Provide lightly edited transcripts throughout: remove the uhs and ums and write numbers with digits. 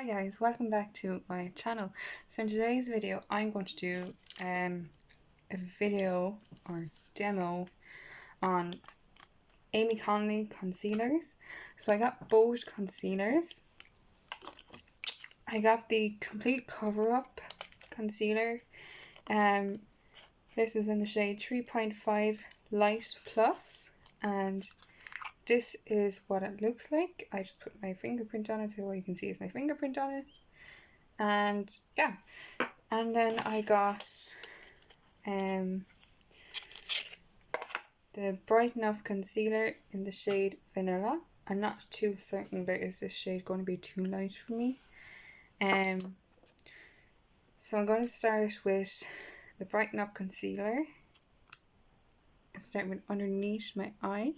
Hi guys, welcome back to my channel. So in today's video I'm going to do a video or demo on Amy Connolly concealers. So I got both concealers. I got the Complete Cover Up concealer. This is in the shade 3.5 Light Plus, and this is what it looks like. I just put my fingerprint on it, so all you can see is my fingerprint on it. And yeah, and then I got the Brighten Up concealer in the shade Vanilla. I'm not too certain, but is this shade going to be too light for me? So I'm going to start with the Brighten Up concealer and start with underneath my eye.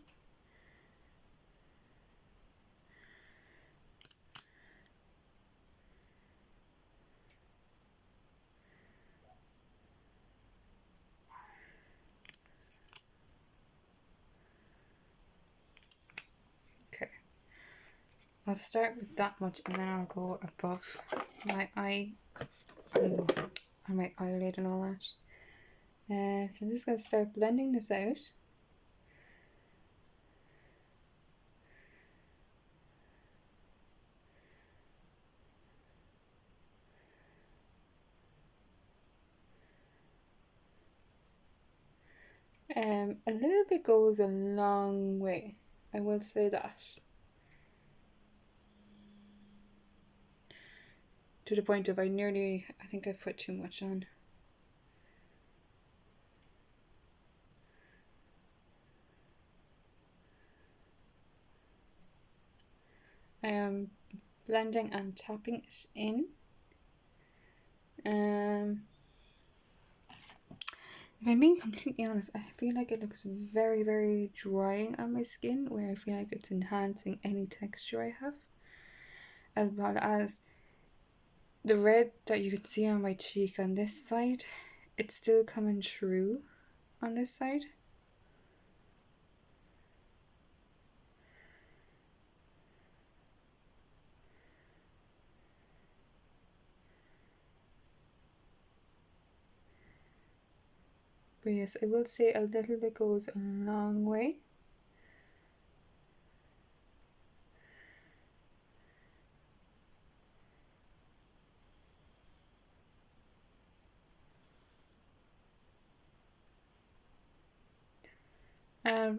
Okay, I'll start with that much and then I'll go above my eye and on my eyelid and all that. So I'm just going to start blending this out. A little bit goes a long way, I will say that. To the point of I think I've put too much on. I am blending and tapping it in. If I'm being completely honest, I feel like it looks very, very dry on my skin, where I feel like it's enhancing any texture I have. As well as the red that you can see on my cheek on this side, it's still coming through on this side. But yes, I will say a little bit goes a long way.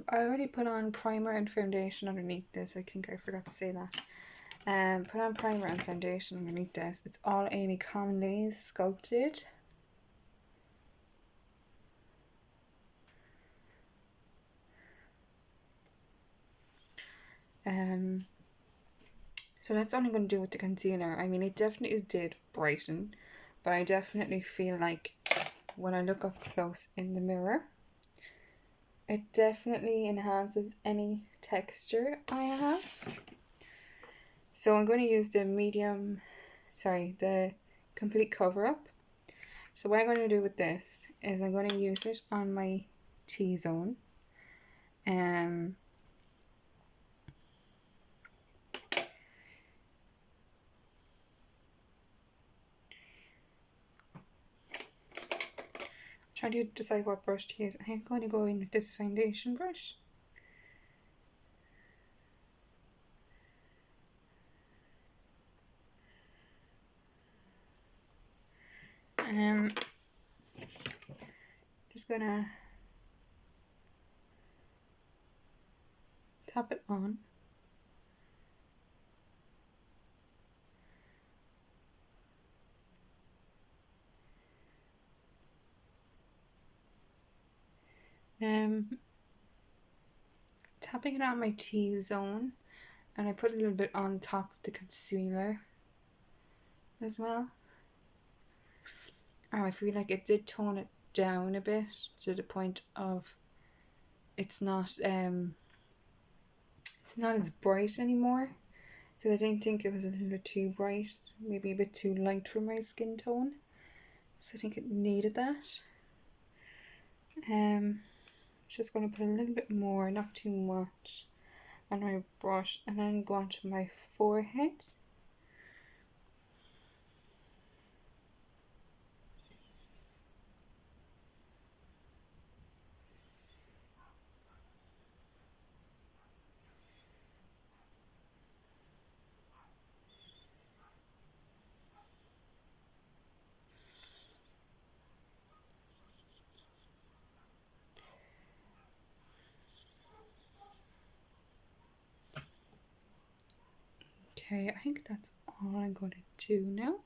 I already put on primer and foundation underneath this. I think I forgot to say that. Put on primer and foundation underneath this. It's all Amy Connolly Sculpted. So that's only going to do with the concealer. I mean, it definitely did brighten, but I definitely feel like when I look up close in the mirror, it definitely enhances any texture I have. So I'm going to use the the Complete Cover Up. So what I'm going to do with this is I'm going to use it on my T-zone. Trying to decide what brush to use. I'm going to go in with this foundation brush. Just gonna tap it on. Tapping it on my T-zone, and I put a little bit on top of the concealer as well. Oh, I feel like it did tone it down a bit to the point of it's not as bright anymore, because I didn't think it was a little bit too bright, maybe a bit too light for my skin tone, so I think it needed that. Just going to put a little bit more, not too much, on my brush, and then go onto my forehead. Okay, I think that's all I'm going to do now.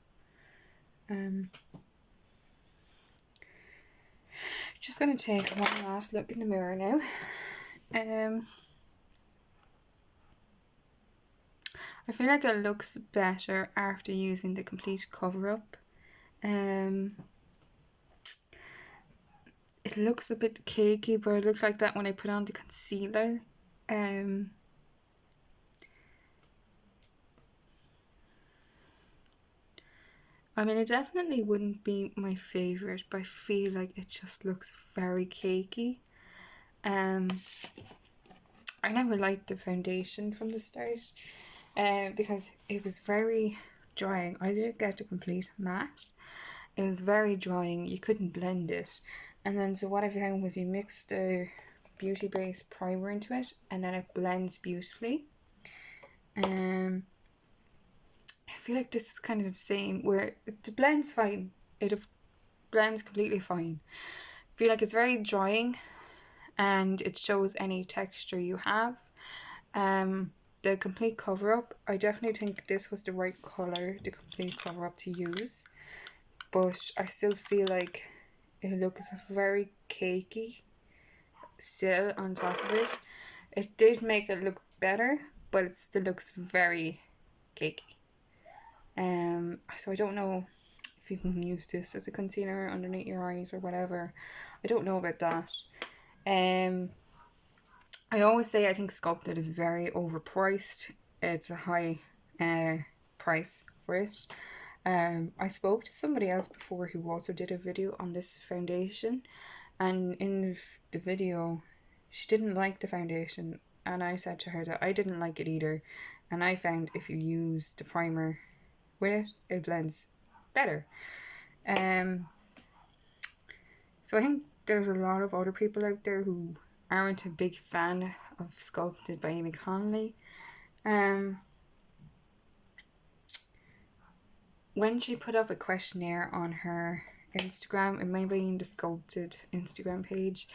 Just going to take one last look in the mirror now. I feel like it looks better after using the complete cover-up. It looks a bit cakey, but it looked like that when I put on the concealer. I mean, it definitely wouldn't be my favourite, but I feel like it just looks very cakey. I never liked the foundation from the start, because it was very drying. I didn't get a complete matte. It was very drying. You couldn't blend it. And then so what I found was you mix the Beauty Base primer into it, and then it blends beautifully. I feel like this is kind of the same, where it blends fine. It blends completely fine. I feel like it's very drying, and it shows any texture you have. The complete cover up, I definitely think this was the right colour, the complete cover up to use, but I still feel like it looks very cakey still on top of it. It did make it look better, but it still looks very cakey. So I don't know if you can use this as a concealer underneath your eyes or whatever. I don't know about that. I always say I think Sculpted is very overpriced. It's a high price for it. I spoke to somebody else before who also did a video on this foundation, and in the video she didn't like the foundation, and I said to her that I didn't like it either, and I found if you use the primer with it, it blends better. So I think there's a lot of other people out there who aren't a big fan of Sculpted by Amy Connolly. When she put up a questionnaire on her Instagram, it might be in the Sculpted Instagram page,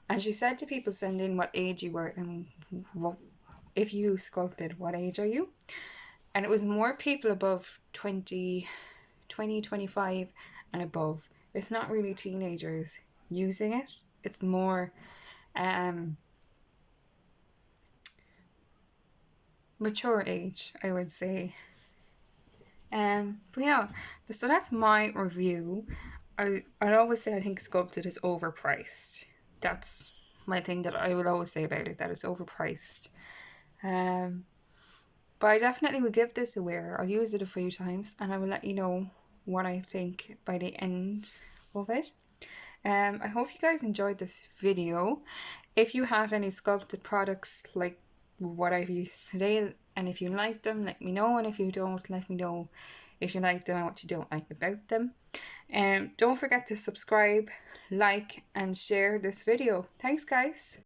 and she said to people, send in what age you were and what, if you Sculpted, what age are you? And it was more people above 20, 25 and above. It's not really teenagers using it. It's more mature age, I would say. But yeah, so that's my review. I'd always say I think Sculpted is overpriced. That's my thing that I will always say about it, that it's overpriced. But I definitely will give this a wear. I'll use it a few times, and I will let you know what I think by the end of it. I hope you guys enjoyed this video. If you have any Sculpted products like what I've used today, and if you like them, let me know, and if you don't, let me know if you like them and what you don't like about them. Don't forget to subscribe, like, and share this video. Thanks, guys.